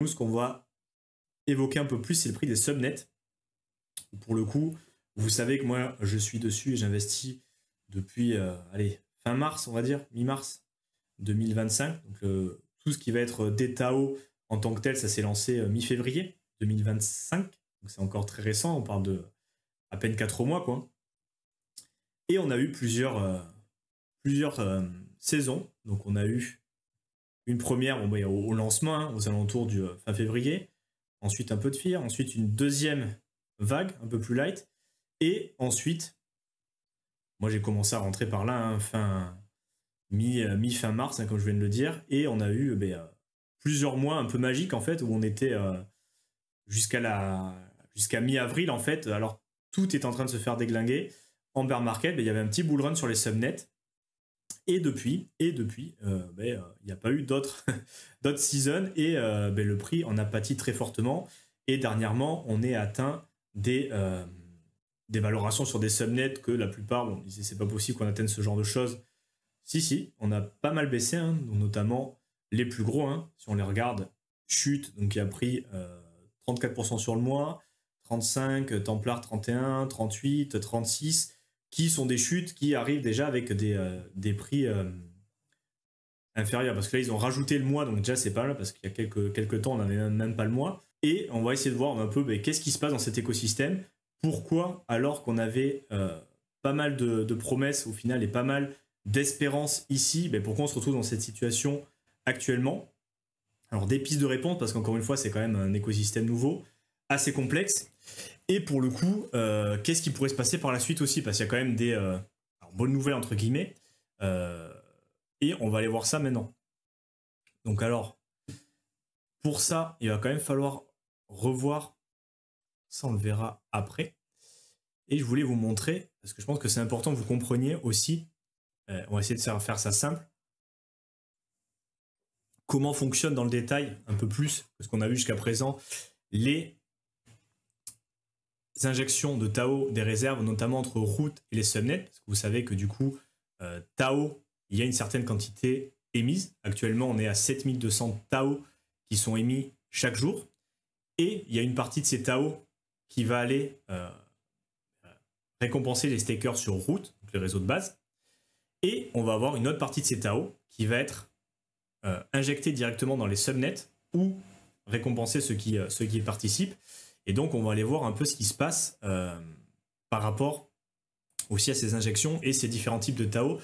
nous, ce qu'on va évoquer un peu plus, c'est le prix des subnets. Pour le coup, vous savez que moi, je suis dessus et j'investis depuis, allez, fin mars, on va dire, mi-mars 2025. Donc, tout ce qui va être des Tao en tant que tel, ça s'est lancé mi-février 2025. Donc, c'est encore très récent, on parle de à peine 4 mois, quoi. Et on a eu plusieurs saisons. Donc, on a eu une première au lancement, hein, aux alentours du fin février. Ensuite, un peu de FIR. Ensuite, une deuxième vague, un peu plus light. Et ensuite, moi, j'ai commencé à rentrer par là, hein, mi-fin mars, hein, comme je viens de le dire. Et on a eu plusieurs mois un peu magiques, en fait, où on était jusqu'à mi-avril, en fait. Alors, tout est en train de se faire déglinguer. En bear market, il y avait un petit bull run sur les subnets. Et depuis, il n'y a pas eu d'autres seasons et le prix en a pâti très fortement. Et dernièrement, on est atteint des valorations sur des subnets que la plupart, on disait c'est pas possible qu'on atteigne ce genre de choses. Si, on a pas mal baissé, hein, donc notamment les plus gros, hein, si on les regarde, Chute, donc qui a pris 34% sur le mois, 35, Templar 31, 38, 36, qui sont des chutes qui arrivent déjà avec des prix inférieurs. Parce que là, ils ont rajouté le mois, donc déjà, c'est pas là, parce qu'il y a quelques temps, on n'avait même pas le mois. Et on va essayer de voir un peu qu'est-ce qui se passe dans cet écosystème. Pourquoi, alors qu'on avait pas mal de promesses au final et pas mal d'espérance ici, pourquoi on se retrouve dans cette situation actuellement? Alors, des pistes de réponse, parce qu'encore une fois, c'est quand même un écosystème nouveau, assez complexe. Et pour le coup, qu'est-ce qui pourrait se passer par la suite aussi? Parce qu'il y a quand même des bonnes nouvelles, entre guillemets. Et on va aller voir ça maintenant. Donc alors, pour ça, il va quand même falloir revoir. Ça, on le verra après. Et je voulais vous montrer, parce que je pense que c'est important que vous compreniez aussi, on va essayer de faire ça simple, comment fonctionne dans le détail un peu plus, parce qu'on a vu jusqu'à présent, les injections de Tao des réserves, notamment entre root et les subnets, parce que vous savez que du coup, Tao, il y a une certaine quantité émise. Actuellement, on est à 7200 Tao qui sont émis chaque jour. Et il y a une partie de ces Tao qui va aller récompenser les stakers sur root, donc les réseaux de base. Et on va avoir une autre partie de ces Tao qui va être injectée directement dans les subnets ou récompenser ceux qui y participent. Et donc, on va aller voir un peu ce qui se passe par rapport aussi à ces injections et ces différents types de Tao.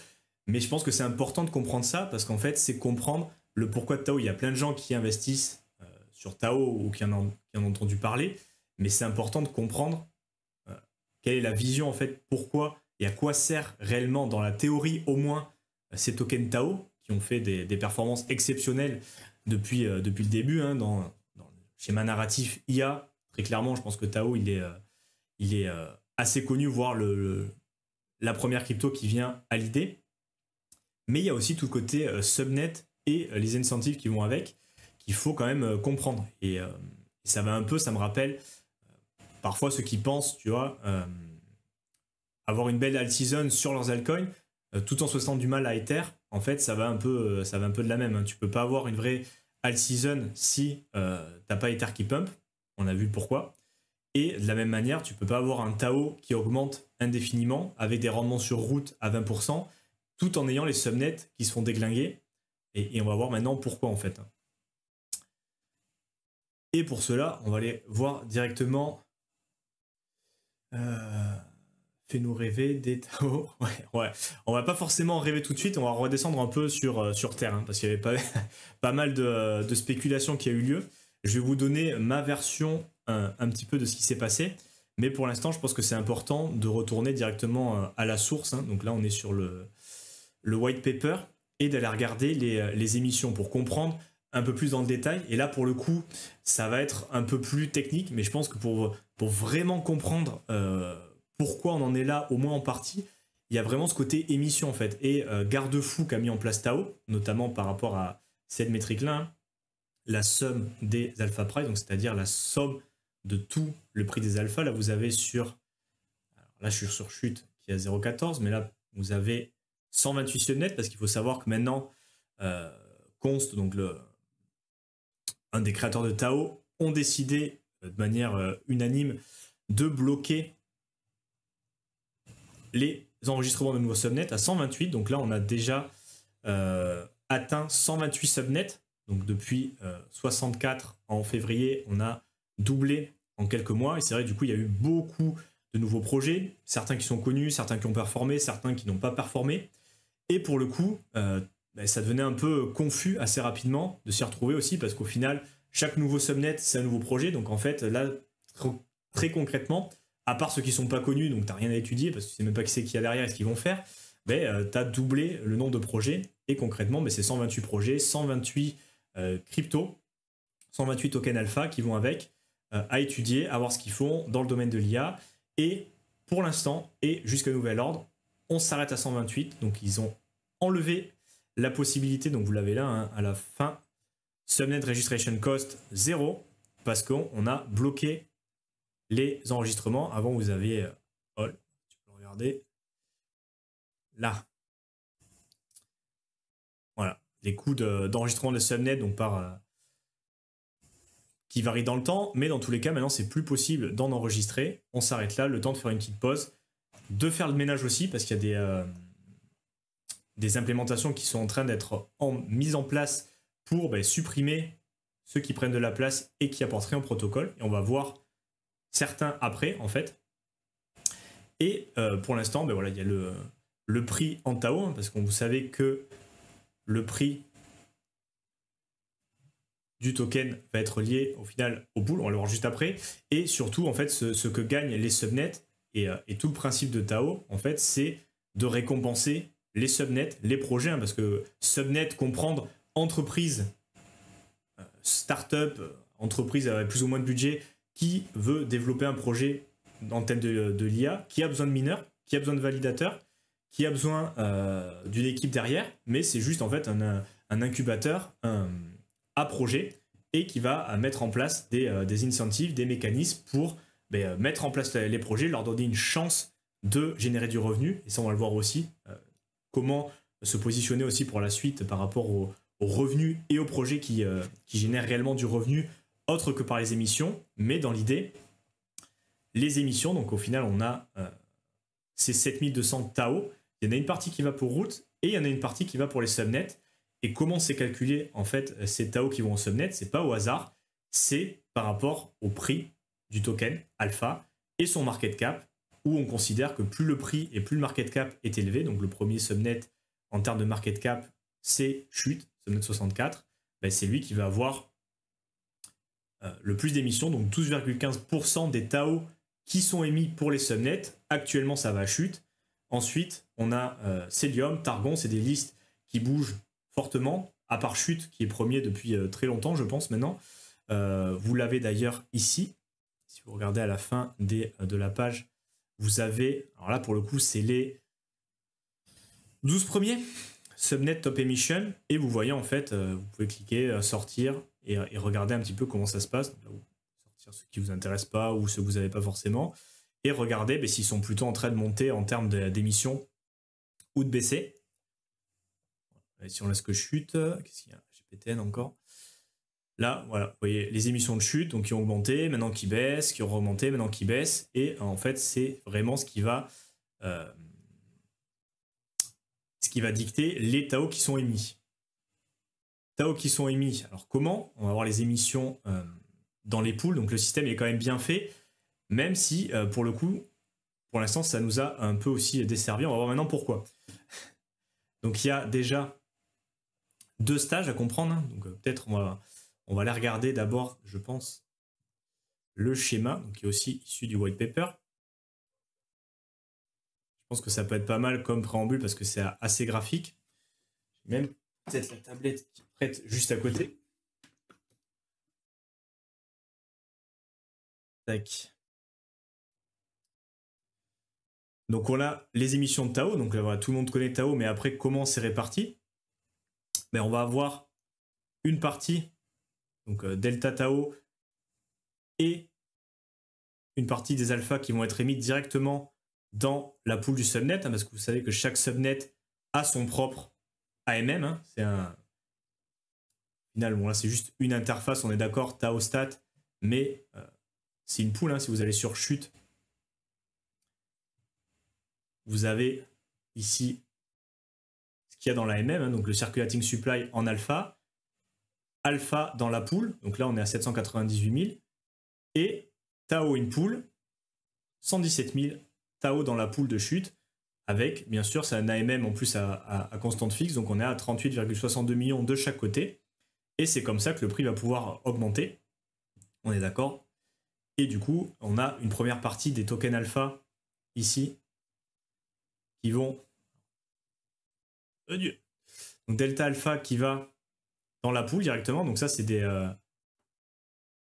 Mais je pense que c'est important de comprendre ça parce qu'en fait, c'est comprendre le pourquoi de Tao. Il y a plein de gens qui investissent sur Tao ou qui en ont entendu parler, mais c'est important de comprendre quelle est la vision, en fait, pourquoi et à quoi sert réellement, dans la théorie au moins, ces tokens Tao qui ont fait des performances exceptionnelles depuis le début, hein, dans le schéma narratif IA. Très clairement, je pense que Tao, il est assez connu, voire la première crypto qui vient à l'idée. Mais il y a aussi tout le côté subnet et les incentives qui vont avec, qu'il faut quand même comprendre. Et ça me rappelle parfois ceux qui pensent, tu vois, avoir une belle alt season sur leurs altcoins, tout en se faisant du mal à Ether. En fait, ça va un peu de la même, hein. Tu peux pas avoir une vraie alt season si t'as pas Ether qui pump. On a vu pourquoi. Et de la même manière, tu peux pas avoir un Tao qui augmente indéfiniment avec des rendements sur route à 20%, tout en ayant les subnets qui se font déglinguer. Et on va voir maintenant pourquoi, en fait. Et pour cela, on va aller voir directement. Fais-nous rêver des Tao. Ouais. On va pas forcément rêver tout de suite, on va redescendre un peu sur Terre, hein, parce qu'il y avait pas mal de spéculations qui a eu lieu. Je vais vous donner ma version un petit peu de ce qui s'est passé. Mais pour l'instant, je pense que c'est important de retourner directement à la source, hein. Donc là, on est sur le white paper et d'aller regarder les émissions pour comprendre un peu plus dans le détail. Et là, pour le coup, ça va être un peu plus technique, mais je pense que pour vraiment comprendre pourquoi on en est là, au moins en partie, il y a vraiment ce côté émission, en fait. Et garde-fou qu'a mis en place Tao, notamment par rapport à cette métrique-là, hein, la somme des alpha price, donc c'est-à-dire la somme de tout le prix des alphas. Là, vous avez alors là, je suis sur chute qui est à 0,14, mais là, vous avez 128 subnets, parce qu'il faut savoir que maintenant, Const, donc un des créateurs de Tao, ont décidé de manière unanime de bloquer les enregistrements de nouveaux subnets à 128. Donc là, on a déjà atteint 128 subnets. Donc depuis 64 en février, on a doublé en quelques mois. Et c'est vrai, du coup, il y a eu beaucoup de nouveaux projets. Certains qui sont connus, certains qui ont performé, certains qui n'ont pas performé. Et pour le coup, ça devenait un peu confus assez rapidement de s'y retrouver aussi, parce qu'au final, chaque nouveau subnet, c'est un nouveau projet. Donc en fait, là, très concrètement, à part ceux qui ne sont pas connus, donc tu n'as rien à étudier, parce que tu ne sais même pas qui c'est qu'il y a derrière et ce qu'ils vont faire, tu as doublé le nombre de projets. Et concrètement, c'est 128 projets, 128 cryptos, 128 tokens alpha qui vont avec, à étudier, à voir ce qu'ils font dans le domaine de l'IA. Et pour l'instant, et jusqu'à nouvel ordre, on s'arrête à 128. Donc ils ont enlevé la possibilité, donc vous l'avez là, hein, à la fin, Subnet Registration Cost 0, parce qu'on a bloqué les enregistrements. Avant, vous aviez... tu peux le regarder. Là. Voilà. Les coûts d'enregistrement de Subnet, donc qui varient dans le temps, mais dans tous les cas, maintenant, c'est plus possible d'en enregistrer. On s'arrête là, le temps de faire une petite pause, de faire le ménage aussi, parce qu'il y a des implémentations qui sont en train d'être mises en place pour supprimer ceux qui prennent de la place et qui apportent rien au protocole. Et on va voir certains après, en fait. Et pour l'instant, voilà, il y a le prix en Tao, hein, parce que vous savez que le prix du token va être lié au final au pool, on va le voir juste après. Et surtout, en fait, ce que gagnent les subnets et tout le principe de Tao, en fait, c'est de récompenser les subnets, les projets, hein, parce que subnet, comprendre entreprise, start-up, entreprise avec plus ou moins de budget, qui veut développer un projet en thème de l'IA, qui a besoin de mineurs, qui a besoin de validateurs, qui a besoin d'une équipe derrière, mais c'est juste en fait un incubateur à projet et qui va mettre en place des incentives, des mécanismes pour mettre en place les projets, leur donner une chance de générer du revenu. Et ça, on va le voir aussi. Comment se positionner aussi pour la suite par rapport aux revenus et aux projets qui génèrent réellement du revenu autre que par les émissions. Mais dans l'idée, les émissions, donc au final, on a ces 7200 Tao. Il y en a une partie qui va pour Root et il y en a une partie qui va pour les subnets. Et comment c'est calculé en fait ces Tao qui vont au subnet? C'est pas au hasard, c'est par rapport au prix du token alpha et son market cap, où on considère que plus le prix et plus le market cap est élevé, donc le premier subnet en termes de market cap, c'est chute, subnet 64, c'est lui qui va avoir le plus d'émissions, donc 12,15% des Tao qui sont émis pour les subnets. Actuellement, ça va à chute. Ensuite, on a Celium, Targon, c'est des listes qui bougent fortement, à part Chute, qui est premier depuis très longtemps, je pense, maintenant. Vous l'avez d'ailleurs ici. Si vous regardez à la fin de la page, vous avez... Alors là, pour le coup, c'est les 12 premiers. Subnet Top Emission. Et vous voyez, en fait, vous pouvez cliquer, sortir et regarder un petit peu comment ça se passe. Donc là, vous sortir ceux qui ne vous intéressent pas ou ceux que vous n'avez pas forcément. Et regarder s'ils sont plutôt en train de monter en termes d'émissions ou de baisser. Et si on laisse que chute, qu'est-ce qu'il y a? GPTN encore. Là, voilà, vous voyez les émissions de chute, donc qui ont augmenté, maintenant qui baissent, qui ont remonté, maintenant qui baissent. Et en fait, c'est vraiment ce qui va dicter les Tao qui sont émis. Tao qui sont émis. Alors comment? On va voir les émissions dans les pools. Donc le système est quand même bien fait, même si pour le coup, pour l'instant, ça nous a un peu aussi desservi. On va voir maintenant pourquoi. Donc il y a déjà 2 stages à comprendre. Donc peut-être on va les regarder d'abord, je pense, le schéma, donc qui est aussi issu du white paper. Je pense que ça peut être pas mal comme préambule parce que c'est assez graphique. Même peut-être la tablette qui est prête juste à côté. Tac. Donc on a les émissions de Tao. Donc là, voilà, tout le monde connaît Tao, mais après, comment c'est réparti? On va avoir une partie, donc delta Tao, et une partie des alphas qui vont être émis directement dans la pool du subnet, hein, parce que vous savez que chaque subnet a son propre AMM. Hein, c'est final, bon là c'est juste une interface, on est d'accord, Tao Stat, mais c'est une pool, hein, si vous allez sur chute, vous avez ici ce qu'il y a dans la MM, hein, donc le circulating supply en alpha, alpha dans la pool, donc là on est à 798 000, et Tao in pool, 117 000 Tao dans la pool de chute, avec, bien sûr, c'est un AMM en plus à constante fixe, donc on est à 38,62 millions de chaque côté, et c'est comme ça que le prix va pouvoir augmenter, on est d'accord. Et du coup, on a une première partie des tokens alpha, ici, qui vont... Donc delta alpha qui va dans la pool directement, donc ça c'est des...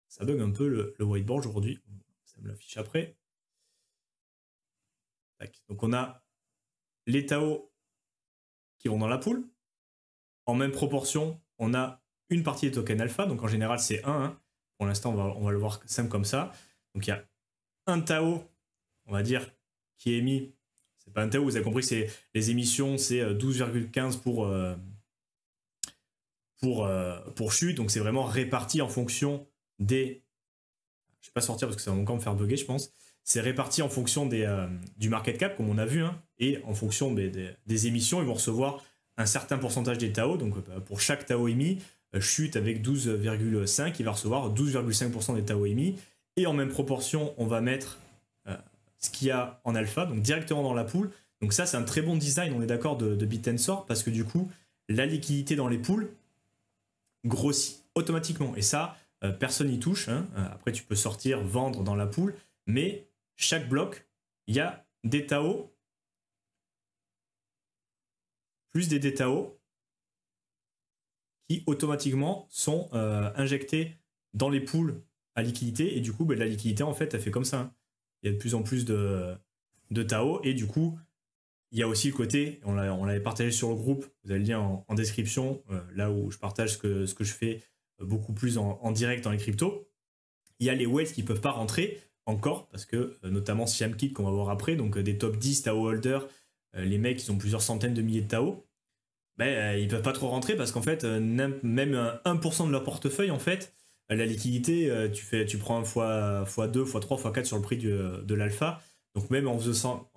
Ça bug un peu le whiteboard aujourd'hui, ça me l'affiche après. Tac. Donc on a les Tao qui vont dans la pool. En même proportion, on a une partie des tokens alpha, donc en général c'est 1. Hein. Pour l'instant, on va le voir simple comme ça. Donc il y a un Tao, on va dire, qui est émis. C'est pas un Tao, vous avez compris, c'est les émissions, c'est 12,15 pour chute. Donc c'est vraiment réparti en fonction des... Je ne vais pas sortir parce que ça va encore me faire bugger, je pense. C'est réparti en fonction du market cap, comme on a vu, hein, et en fonction des émissions, ils vont recevoir un certain pourcentage des Tao. Donc pour chaque Tao émis, chute avec 12,5, il va recevoir 12,5% des Tao émis. Et en même proportion, on va mettre ce qu'il y a en alpha, donc directement dans la pool. Donc ça, c'est un très bon design, on est d'accord, de Bit&Sword, parce que du coup, la liquidité dans les pools grossit automatiquement. Et ça, personne n'y touche. Hein. Après, tu peux sortir, vendre dans la pool, mais chaque bloc, il y a des Tao, plus des DTAO, qui automatiquement sont injectés dans les pools à liquidité. Et du coup, la liquidité, en fait, elle fait comme ça. Hein. Il y a de plus en plus de Tao. Et du coup, il y a aussi le côté, on l'avait partagé sur le groupe, vous avez le lien en description, là où je partage ce que je fais beaucoup plus en direct dans les cryptos. Il y a les whales qui ne peuvent pas rentrer encore, parce que notamment Siamkit qu'on va voir après, donc des top 10 Tao holders, les mecs ils ont plusieurs centaines de milliers de Tao, ben, ils ne peuvent pas trop rentrer parce qu'en fait, même 1% de leur portefeuille, en fait, la liquidité, tu prends x2, x3, x4 sur le prix de l'alpha. Donc même en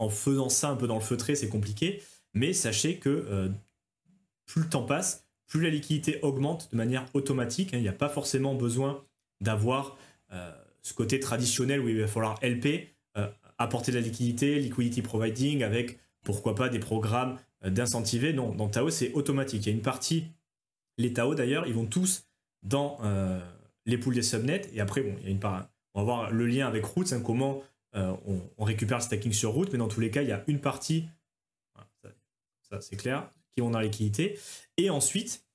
faisant ça un peu dans le feutré, c'est compliqué. Mais sachez que plus le temps passe, plus la liquidité augmente de manière automatique. Hein. Il n'y a pas forcément besoin d'avoir ce côté traditionnel où il va falloir LP, apporter de la liquidité, liquidity providing, avec pourquoi pas des programmes d'incentiver. Non, dans Tao, c'est automatique. Il y a une partie, les Tao d'ailleurs, ils vont tous dans les pools des subnets. Et après, bon, il y a une part, on va voir le lien avec Roots, hein, comment on récupère le stacking sur Roots. Mais dans tous les cas, il y a une partie, ça c'est clair, qui vont dans la liquidité. Et ensuite,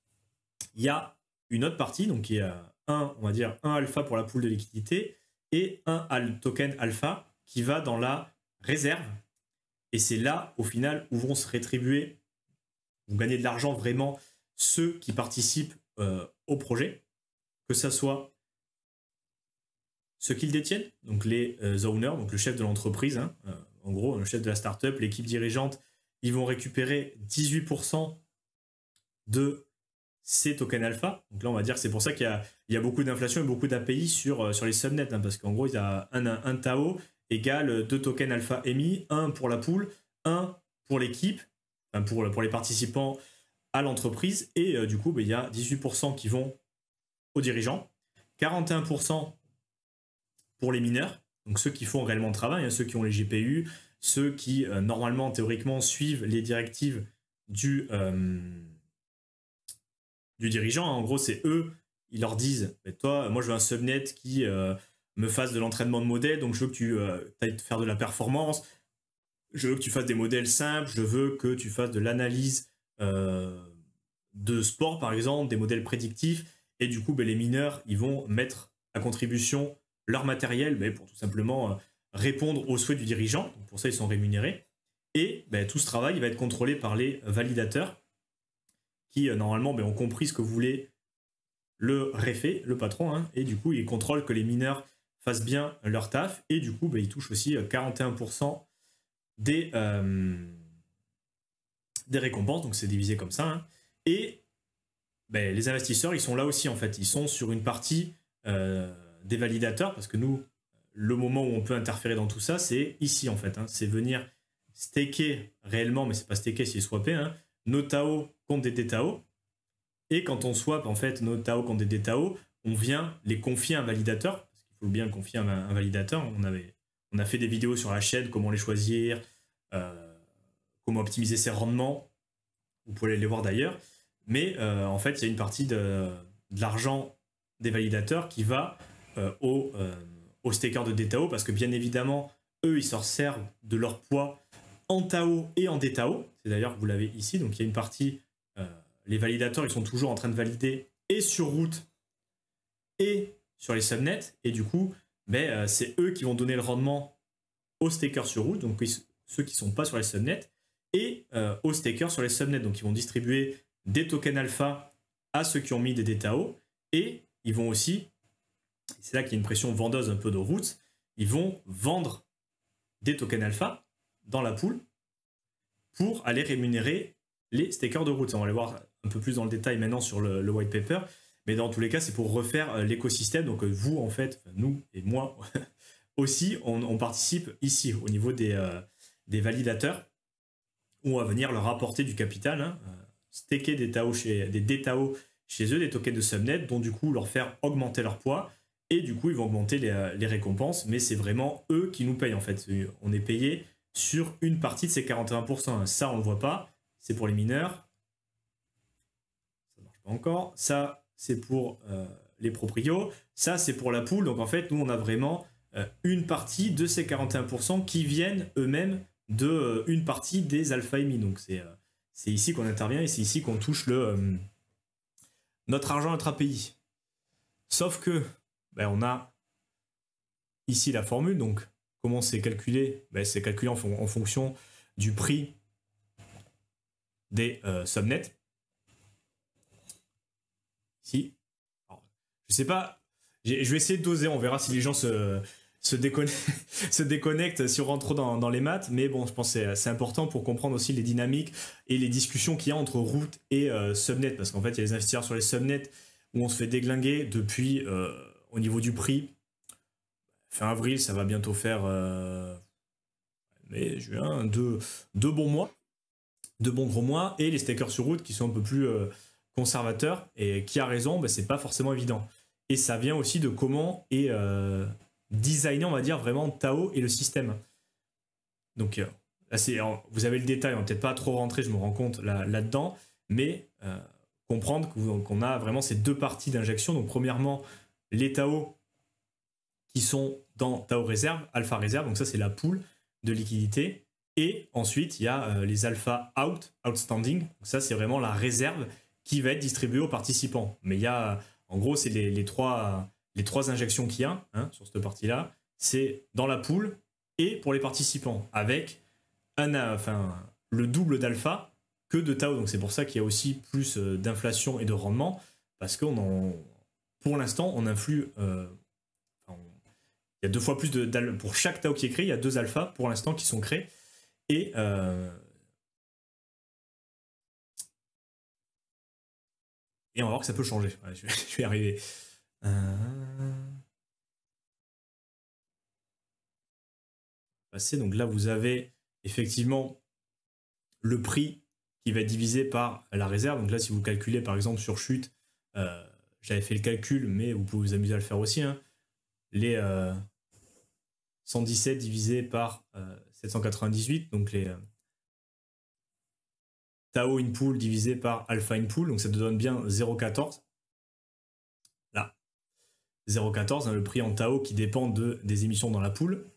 il y a une autre partie, donc qui est on va dire un alpha pour la pool de liquidité et un token alpha qui va dans la réserve. Et c'est là, au final, où vont se rétribuer, vont gagner de l'argent vraiment ceux qui participent au projet, que ce soit ceux qui le détiennent, donc les owners, donc le chef de l'entreprise, hein, en gros, le chef de la startup, l'équipe dirigeante, ils vont récupérer 18% de ces tokens alpha. Donc là, on va dire que c'est pour ça qu'il y a beaucoup d'inflation et beaucoup d'API sur les subnets, hein, parce qu'en gros, il y a un Tao égale 2 tokens alpha émis, un pour la pool, un pour l'équipe, enfin pour les participants à l'entreprise, et du coup, il y a 18% qui vont aux dirigeants, 41% pour les mineurs, donc ceux qui font réellement le travail, hein, ceux qui ont les GPU, ceux qui, normalement, théoriquement, suivent les directives du dirigeant. En gros, c'est eux, ils leur disent, toi, moi je veux un subnet qui me fasse de l'entraînement de modèles, donc je veux que tu ailles faire de la performance, je veux que tu fasses des modèles simples, je veux que tu fasses de l'analyse de sport, par exemple, des modèles prédictifs, et du coup, les mineurs, ils vont mettre à contribution leur matériel pour tout simplement répondre aux souhaits du dirigeant. Donc pour ça, ils sont rémunérés. Et tout ce travail il va être contrôlé par les validateurs qui, normalement, ont compris ce que voulait le réfé, le patron, hein, et du coup, ils contrôlent que les mineurs fassent bien leur taf, et du coup, ils touchent aussi 41% des récompenses, donc c'est divisé comme ça, hein. Et ben, les investisseurs, ils sont là aussi en fait. Ils sont sur une partie des validateurs parce que nous, le moment où on peut interférer dans tout ça, c'est ici en fait. Hein. C'est venir staker réellement, mais c'est pas staker, c'est swapper, hein, nos TAO contre des DTAO. Et quand on swap en fait nos TAO contre des DTAO, on vient les confier à un validateur. Parce qu'il faut bien confier à un validateur. On a fait des vidéos sur la chaîne, comment les choisir, comment optimiser ses rendements. Vous pouvez les voir d'ailleurs. Mais en fait, il y a une partie de l'argent des validateurs qui va aux stakers de DTAO parce que bien évidemment, eux, ils se servent de leur poids en TAO et en DTAO. C'est d'ailleurs que vous l'avez ici. Donc, il y a une partie, les validateurs, ils sont toujours en train de valider et sur route et sur les subnets. Et du coup, ben, c'est eux qui vont donner le rendement aux stakers sur route, donc ceux qui ne sont pas sur les subnets, et aux stakers sur les subnets. Donc, ils vont distribuer des tokens alpha à ceux qui ont mis des DTAO et ils vont aussi, c'est là qu'il y a une pression vendeuse un peu de routes, ils vont vendre des tokens alpha dans la pool pour aller rémunérer les stakers de routes. On va aller voir un peu plus dans le détail maintenant sur le white paper, mais dans tous les cas, c'est pour refaire l'écosystème. Donc vous, en fait, nous et moi aussi, on participe ici au niveau des validateurs où on va venir leur apporter du capital, hein, staker des DTAO chez eux, des tokens de subnet, dont du coup leur faire augmenter leur poids, et du coup ils vont augmenter les récompenses, mais c'est vraiment eux qui nous payent en fait. On est payé sur une partie de ces 41%. Ça on ne le voit pas, c'est pour les mineurs. Ça ne marche pas encore. Ça c'est pour les proprios. Ça c'est pour la pool. Donc en fait nous on a vraiment une partie de ces 41% qui viennent eux-mêmes de une partie des alpha émis. Donc c'est ici qu'on intervient et c'est ici qu'on touche notre argent, notre API. Sauf que ben, on a ici la formule. Donc comment c'est calculé? Ben, c'est calculé en fonction du prix des subnets. Ici. Alors, je sais pas. Je vais essayer de doser. On verra si les gens se déconnectent si on rentre trop dans les maths, mais bon, je pense que c'est important pour comprendre aussi les dynamiques et les discussions qu'il y a entre route et subnet, parce qu'en fait, il y a les investisseurs sur les subnets où on se fait déglinguer depuis, au niveau du prix, fin avril, ça va bientôt faire mai, juin, deux bons mois, 2 bons gros mois, et les stakers sur route qui sont un peu plus conservateurs, et qui a raison, ben, c'est pas forcément évident. Et ça vient aussi de comment est designer, on va dire, vraiment TAO et le système. Donc là, vous avez le détail, on va peut-être pas trop rentrer, je me rends compte là-dedans, mais comprendre qu'on a vraiment ces deux parties d'injection. Donc premièrement, les TAO qui sont dans TAO réserve, alpha réserve, donc ça c'est la pool de liquidité. Et ensuite, il y a les alpha outstanding, donc ça c'est vraiment la réserve qui va être distribuée aux participants. Mais il y a, en gros, c'est les trois injections qu'il y a sur cette partie-là, c'est dans la pool et pour les participants, avec le double d'alpha que de TAO. Donc c'est pour ça qu'il y a aussi plus d'inflation et de rendement, parce que pour l'instant, on influe... il y a 2 fois plus pour chaque TAO qui est créé, il y a 2 alphas pour l'instant qui sont créés. Et on va voir que ça peut changer. Ouais, je vais y arriver. Donc là, vous avez effectivement le prix qui va être divisé par la réserve. Donc là, si vous calculez par exemple sur chute, j'avais fait le calcul, mais vous pouvez vous amuser à le faire aussi. Hein, les 117 divisé par 798, donc les TAO in pool divisé par alpha in pool, donc ça te donne bien 0,14. Là, 0,14, hein, le prix en TAO qui dépend des émissions dans la pool.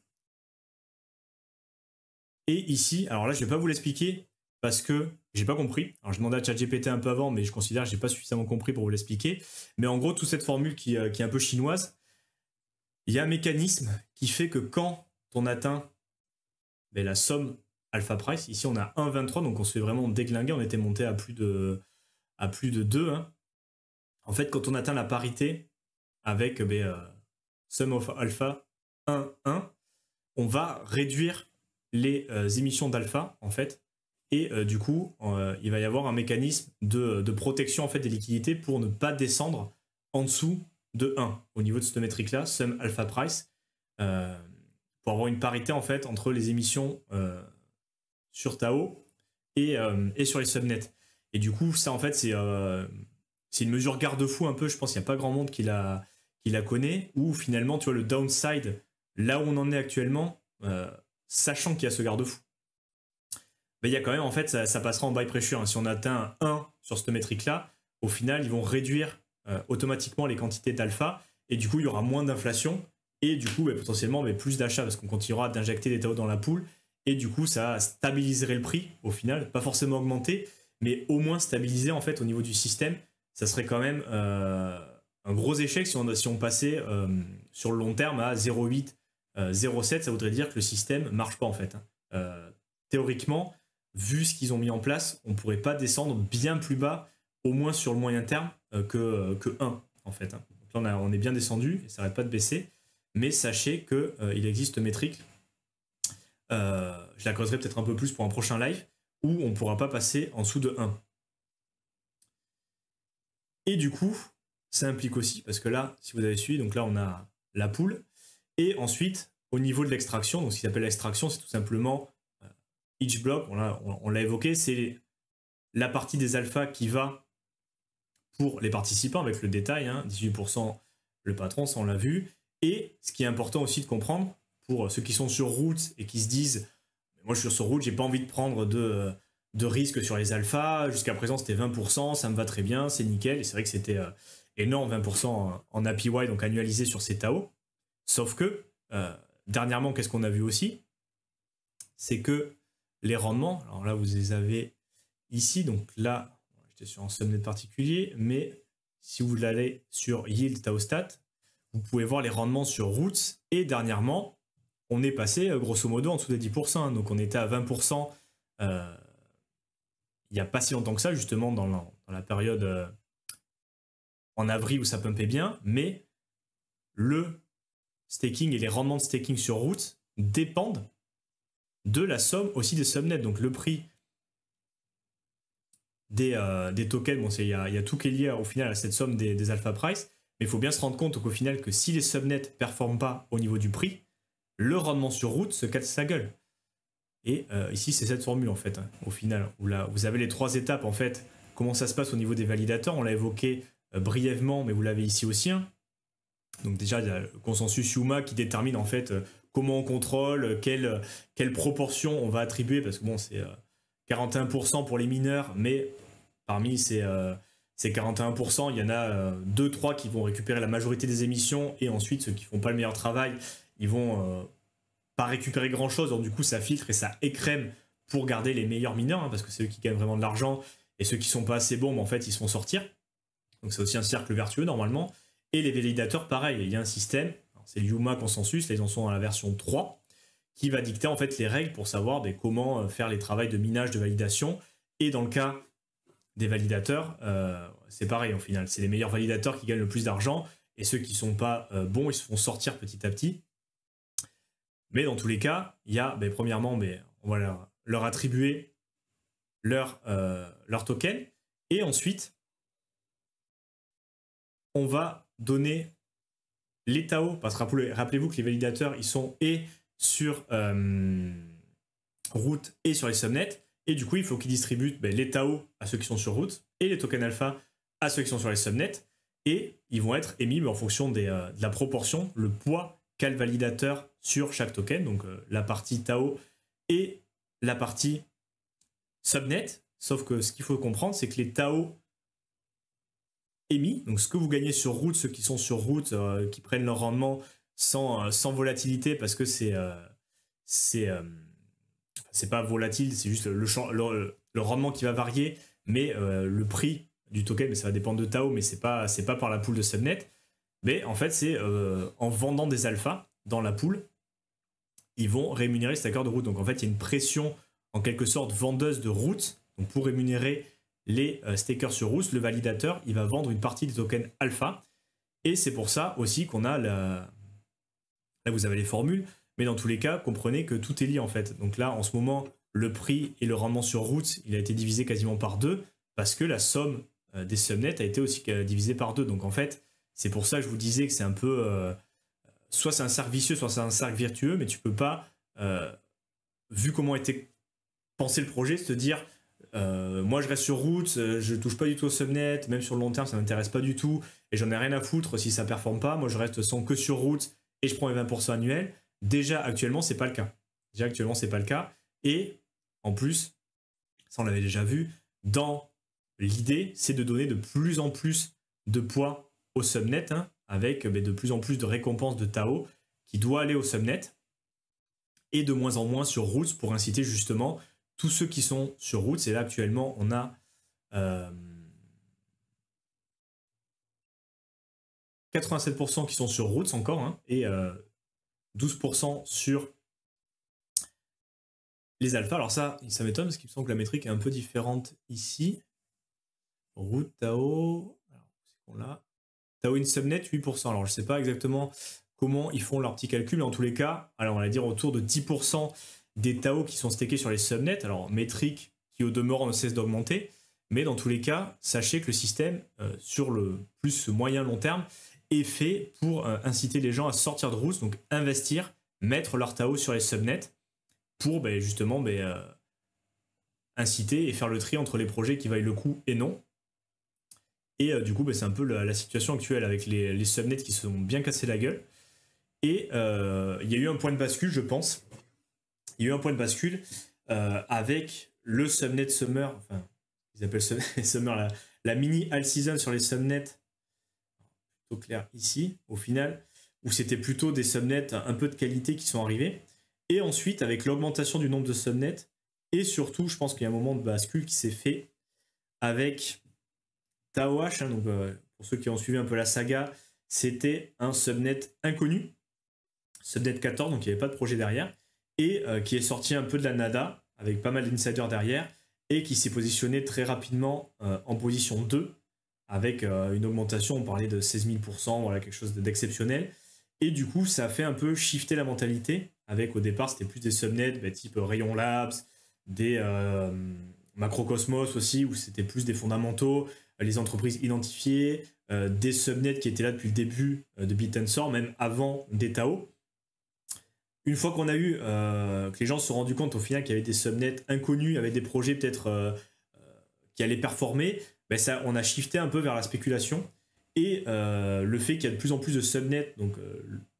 Et ici, alors là, je ne vais pas vous l'expliquer parce que j'ai pas compris. Alors, je demandais à ChatGPT un peu avant, mais je considère que j'ai pas suffisamment compris pour vous l'expliquer. Mais en gros, toute cette formule qui est un peu chinoise, il y a un mécanisme qui fait que quand on atteint la somme alpha price, ici on a 1,23, donc on se fait vraiment déglinguer, on était monté à plus de 2. Hein. En fait, quand on atteint la parité avec sum of alpha 1,1, on va réduire les émissions d'alpha, en fait, Et du coup, il va y avoir un mécanisme de protection en fait, des liquidités pour ne pas descendre en dessous de 1 au niveau de cette métrique-là, sum alpha price, pour avoir une parité en fait entre les émissions sur Tao et sur les subnets. Et du coup, ça en fait, c'est une mesure garde-fou un peu. Je pense qu'il n'y a pas grand monde qui la connaît. Où finalement, tu vois, le downside, là où on en est actuellement, sachant qu'il y a ce garde-fou, il y a quand même, en fait, ça passera en buy pressure. Hein. Si on atteint un 1 sur cette métrique-là, au final, ils vont réduire automatiquement les quantités d'alpha. Et du coup, il y aura moins d'inflation. Et du coup, potentiellement, plus d'achats parce qu'on continuera d'injecter des Tao dans la pool. Et du coup, ça stabiliserait le prix au final. Pas forcément augmenter, mais au moins stabiliser en fait au niveau du système. Ça serait quand même un gros échec si on passait sur le long terme à 0,8, 0,7. Ça voudrait dire que le système ne marche pas en fait. Hein. Théoriquement, vu ce qu'ils ont mis en place, on ne pourrait pas descendre bien plus bas, au moins sur le moyen terme, que 1 en fait. Hein. Donc là, on est bien descendu et ça n'arrête pas de baisser. Mais sachez qu'il existe une métrique, je la creuserai peut-être un peu plus pour un prochain live, où on ne pourra pas passer en dessous de 1. Et du coup, ça implique aussi, parce que là, si vous avez suivi, donc là on a la pool, et ensuite, au niveau de l'extraction, donc ce qu'ils appellent l'extraction, c'est tout simplement each block, on l'a évoqué, c'est la partie des alphas qui va pour les participants, avec le détail, hein, 18% le patron, ça on l'a vu. Et ce qui est important aussi de comprendre, pour ceux qui sont sur route et qui se disent « Moi je suis sur route, j'ai pas envie de prendre de risques sur les alphas, jusqu'à présent c'était 20%, ça me va très bien, c'est nickel. » Et c'est vrai que c'était énorme, 20% en APY, donc annualisé sur ces Tao. Sauf que, dernièrement, qu'est-ce qu'on a vu aussi? C'est que les rendements, alors là vous les avez ici, donc là, j'étais sur un subnet particulier, mais si vous l'allez sur Yield Taostat, vous pouvez voir les rendements sur Roots. Et dernièrement, on est passé grosso modo en dessous des 10%. Donc on était à 20% il n'y a pas si longtemps que ça, justement dans la période en avril où ça pumpait bien. Mais le staking et les rendements de staking sur Roots dépendent de la somme aussi des subnets. Donc le prix des tokens, bon, il y a tout qui est lié au final à cette somme des alpha price. Mais il faut bien se rendre compte qu'au final, que si les subnets ne performent pas au niveau du prix, le rendement sur route se casse sa gueule. Et ici, c'est cette formule, en fait, hein, au final, où là, vous avez les 3 étapes, en fait, comment ça se passe au niveau des validateurs. On l'a évoqué brièvement, mais vous l'avez ici aussi. Hein. Donc déjà, il y a le consensus Yuma qui détermine, en fait, comment on contrôle, quelle proportion on va attribuer, parce que bon, c'est 41% pour les mineurs, mais parmi ces 41%, il y en a 2-3 qui vont récupérer la majorité des émissions, et ensuite ceux qui font pas le meilleur travail, ils vont pas récupérer grand chose, donc du coup ça filtre et ça écrème pour garder les meilleurs mineurs, hein, parce que c'est eux qui gagnent vraiment de l'argent, et ceux qui sont pas assez bons, en fait ils se font sortir. Donc c'est aussi un cercle vertueux normalement. Et les validateurs, pareil, il y a un système, c'est le Yuma Consensus, là ils en sont à la version 3, qui va dicter en fait les règles pour savoir comment faire les travaux de minage, de validation. Et dans le cas des validateurs, c'est pareil au final, c'est les meilleurs validateurs qui gagnent le plus d'argent, et ceux qui sont pas bons, ils se font sortir petit à petit. Mais dans tous les cas, il y a, premièrement, on va leur attribuer leur token, et ensuite, on va donner les Tao, parce que rappelez-vous que les validateurs, ils sont et sur route et sur les subnets, et du coup, il faut qu'ils distribuent les Tao à ceux qui sont sur route, et les tokens alpha à ceux qui sont sur les subnets, et ils vont être émis en fonction de la proportion, le poids qu'a le validateur sur chaque token, donc la partie Tao et la partie subnet, sauf que ce qu'il faut comprendre, c'est que les Tao émis, donc ce que vous gagnez sur route, ceux qui sont sur route, qui prennent leur rendement sans volatilité, parce que c'est pas volatile, c'est juste le rendement qui va varier, mais le prix du token, mais ça va dépendre de Tao, mais c'est pas par la pool de subnet. Mais en fait, c'est en vendant des alphas dans la pool, ils vont rémunérer les stackers de route. Donc en fait, il y a une pression en quelque sorte vendeuse de route. Donc pour rémunérer les stakers sur route, le validateur, il va vendre une partie des tokens alpha. Et c'est pour ça aussi qu'on a là vous avez les formules, mais dans tous les cas, comprenez que tout est lié en fait. Donc là, en ce moment, le prix et le rendement sur Roots, il a été divisé quasiment par 2 parce que la somme des subnets a été aussi divisée par 2. Donc en fait, c'est pour ça que je vous disais que c'est un peu... soit c'est un cercle vicieux, soit c'est un cercle vertueux, mais tu peux pas, vu comment était pensé le projet, se dire moi je reste sur Roots, je touche pas du tout au subnet, même sur le long terme ça m'intéresse pas du tout, et j'en ai rien à foutre si ça performe pas, moi je reste sans que sur Roots et je prends les 20% annuels. Déjà actuellement c'est pas le cas. Et en plus, ça on l'avait déjà vu, dans l'idée c'est de donner de plus en plus de poids au subnet, hein, avec de plus en plus de récompenses de Tao qui doit aller au subnet et de moins en moins sur Roots pour inciter justement tous ceux qui sont sur Roots. Et là actuellement on a 87% qui sont sur Roots encore, hein, et 12% sur les alphas. Alors ça m'étonne parce qu'il me semble que la métrique est un peu différente ici. Root, Tao, alors, c'est qu'on l'a. Tao in subnet 8%. Alors je ne sais pas exactement comment ils font leur petit calcul, mais en tous les cas, alors on va dire autour de 10% des Tao qui sont stakés sur les subnets. Alors métrique qui au demeurant ne cesse d'augmenter, mais dans tous les cas, sachez que le système sur le plus moyen long terme est fait pour inciter les gens à sortir de Roots, donc investir, mettre leur Tao sur les subnets pour justement inciter et faire le tri entre les projets qui valent le coup et non. Et du coup, c'est un peu la situation actuelle avec les subnets qui se sont bien cassés la gueule. Et il y a eu un point de bascule, je pense. Il y a eu un point de bascule avec le subnet Summer, enfin, ils appellent Summer la mini all season sur les subnets, plutôt clair ici, au final, où c'était plutôt des subnets un peu de qualité qui sont arrivés. Et ensuite, avec l'augmentation du nombre de subnets, et surtout, je pense qu'il y a un moment de bascule qui s'est fait avec Taohash, hein, donc pour ceux qui ont suivi un peu la saga, c'était un subnet inconnu, subnet 14, donc il n'y avait pas de projet derrière, et qui est sorti un peu de la nada, avec pas mal d'insiders derrière, et qui s'est positionné très rapidement en position 2, avec une augmentation, on parlait de 16 000%, voilà, quelque chose d'exceptionnel. Et du coup, ça a fait un peu shifter la mentalité, avec au départ, c'était plus des subnets type Rayon Labs, des Macrocosmos aussi, où c'était plus des fondamentaux, les entreprises identifiées, des subnets qui étaient là depuis le début de Bit&Sword, même avant des Tao. Une fois qu'on a eu que les gens se sont rendus compte au final qu'il y avait des subnets inconnus, avec des projets peut-être qui allaient performer, ça, on a shifté un peu vers la spéculation. Et le fait qu'il y a de plus en plus de subnets, donc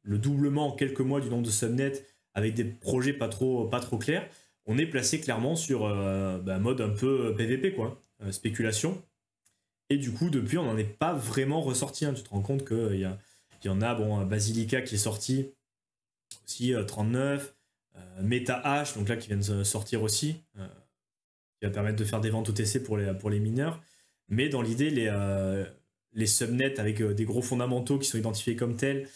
le doublement en quelques mois du nombre de subnets avec des projets pas trop clairs, on est placé clairement sur mode un peu PVP, quoi, spéculation. Et du coup, depuis, on n'en est pas vraiment ressorti. Hein. Tu te rends compte qu'il y en a, Basilica qui est sorti aussi 39, Meta Hash, donc là qui vient de sortir aussi, qui va permettre de faire des ventes OTC pour les mineurs. Mais dans l'idée, les subnets avec des gros fondamentaux qui sont identifiés comme tels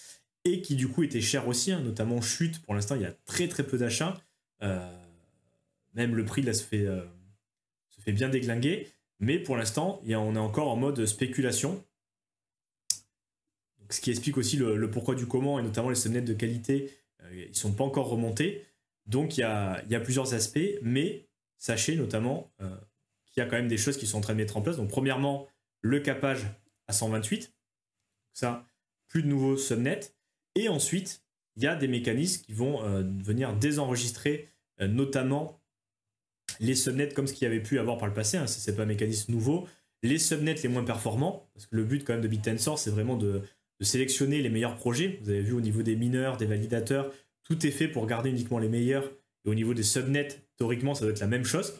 et qui du coup étaient chers aussi, hein, notamment Chute, pour l'instant il y a très très peu d'achats. Même le prix là se fait bien déglinguer. Mais pour l'instant, on est encore en mode spéculation. Donc, ce qui explique aussi le pourquoi du comment, et notamment les subnets de qualité, ils ne sont pas encore remontés. Donc il y a plusieurs aspects, mais sachez notamment qu'il y a quand même des choses qui sont en train de mettre en place. Donc premièrement, le capage à 128. Ça, plus de nouveaux subnets. Et ensuite, il y a des mécanismes qui vont venir désenregistrer notamment les subnets comme ce qu'il y avait pu avoir par le passé, hein, ce n'est pas un mécanisme nouveau, les subnets les moins performants, parce que le but quand même de Bit&Sword, c'est vraiment de sélectionner les meilleurs projets. Vous avez vu au niveau des mineurs, des validateurs, tout est fait pour garder uniquement les meilleurs, et au niveau des subnets, théoriquement, ça doit être la même chose,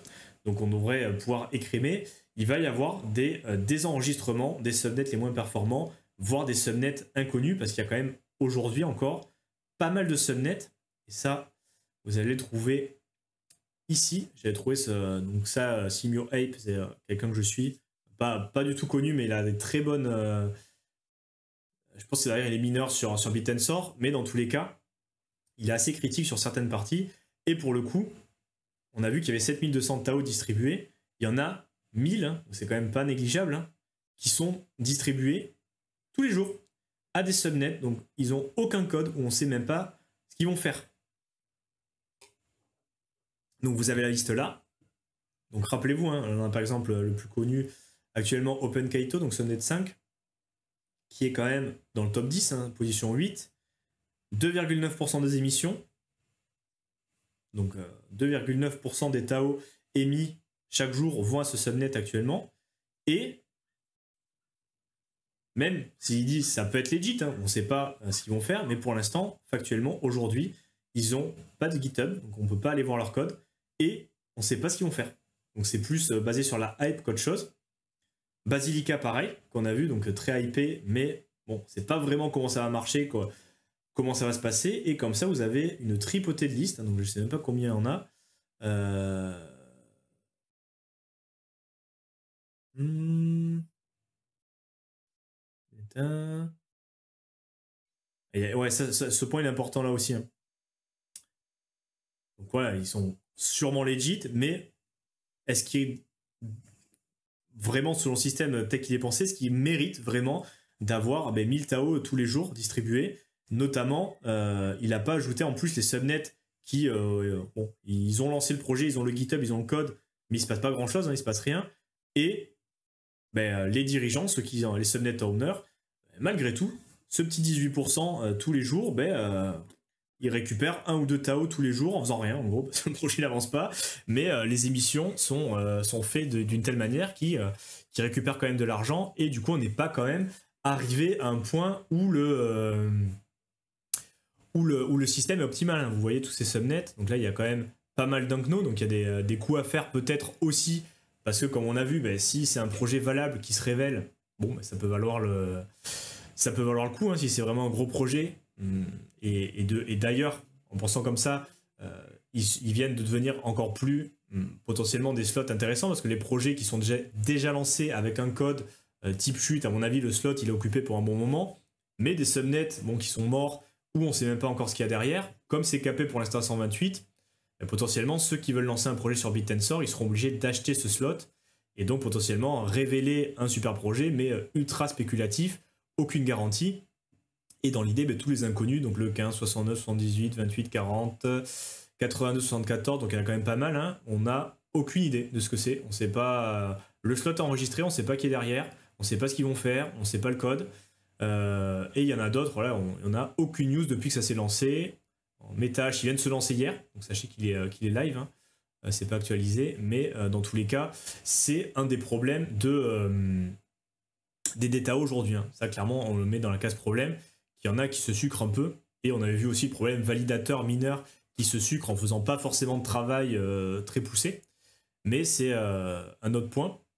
donc on devrait pouvoir écrémer. Il va y avoir des désenregistrements des subnets les moins performants, voire des subnets inconnus, parce qu'il y a quand même aujourd'hui encore pas mal de subnets, et ça, vous allez le trouver ici. J'avais trouvé donc ça, Simio Ape, c'est quelqu'un que je suis, pas du tout connu, mais il a des très bonnes... je pense que derrière il est mineur sur Bit&Sword, mais dans tous les cas, il est assez critique sur certaines parties, et pour le coup, on a vu qu'il y avait 7200 Tao distribués, il y en a 1000, hein, c'est quand même pas négligeable, hein, qui sont distribués tous les jours à des subnets, donc ils n'ont aucun code, où on ne sait même pas ce qu'ils vont faire. Donc vous avez la liste là. Donc rappelez-vous, hein, on a par exemple le plus connu actuellement OpenKaito, donc subnet 5, qui est quand même dans le top 10, hein, position 8, 2,9% des émissions. Donc 2,9% des TAO émis chaque jour vont à ce subnet actuellement. Et même s'ils disent ça peut être legit, hein, on ne sait pas ce qu'ils vont faire, mais pour l'instant, factuellement, aujourd'hui, ils n'ont pas de GitHub, donc on ne peut pas aller voir leur code, et on ne sait pas ce qu'ils vont faire. Donc c'est plus basé sur la hype qu'autre chose. Basilica, pareil, qu'on a vu, donc très hypé, mais bon, c'est pas vraiment comment ça va marcher, quoi, comment ça va se passer, et comme ça, vous avez une tripotée de listes, hein, donc je ne sais même pas combien on a. Et ouais, ce point est important là aussi. Hein. Donc voilà, ils sont sûrement legit, mais est-ce qu'il est vraiment, selon le système tel qu'il est pensé, ce qui mérite vraiment d'avoir 1000 TAO tous les jours distribués? Notamment, il n'a pas ajouté en plus les subnets qui, bon, ils ont lancé le projet, ils ont le GitHub, ils ont le code, mais il ne se passe pas grand-chose, hein, il ne se passe rien. Et les dirigeants, ceux qui ont les subnet owners, malgré tout, ce petit 18% tous les jours, ils récupèrent 1 ou 2 TAO tous les jours en faisant rien, en gros, parce que le projet n'avance pas. Mais les émissions sont faites d'une telle manière qui récupèrent quand même de l'argent. Et du coup, on n'est pas quand même arrivé à un point où le système est optimal. Hein. Vous voyez tous ces subnets. Donc là, il y a quand même pas mal d'inkno. Donc il y a des coûts à faire peut-être aussi. Parce que comme on a vu, si c'est un projet valable qui se révèle, bon, ça peut valoir le coup, hein, si c'est vraiment un gros projet. Et d'ailleurs, en pensant comme ça, ils viennent de devenir encore plus potentiellement des slots intéressants, parce que les projets qui sont déjà lancés avec un code type chute, à mon avis, le slot il est occupé pour un bon moment, mais des subnets qui sont morts, où on ne sait même pas encore ce qu'il y a derrière, comme c'est capé pour l'instant à 128, potentiellement ceux qui veulent lancer un projet sur BitTensor, ils seront obligés d'acheter ce slot, et donc potentiellement révéler un super projet, mais ultra spéculatif, aucune garantie. Et dans l'idée, tous les inconnus, donc le 15, 69, 78, 28, 40, 82, 74, donc il y en a quand même pas mal, hein, on n'a aucune idée de ce que c'est. On ne sait pas le slot enregistré, on ne sait pas qui est derrière, on ne sait pas ce qu'ils vont faire, on ne sait pas le code. Et il y en a d'autres, voilà, on n'a aucune news depuis que ça s'est lancé. Metahash, il vient de se lancer hier, donc sachez qu'il est live, hein. C'est pas actualisé, mais dans tous les cas, c'est un des problèmes des DTAO aujourd'hui. Hein. Ça, clairement, on le met dans la case problème. Il y en a qui se sucrent un peu, et on avait vu aussi le problème validateur-mineur qui se sucrent en faisant pas forcément de travail très poussé. Mais c'est un autre point.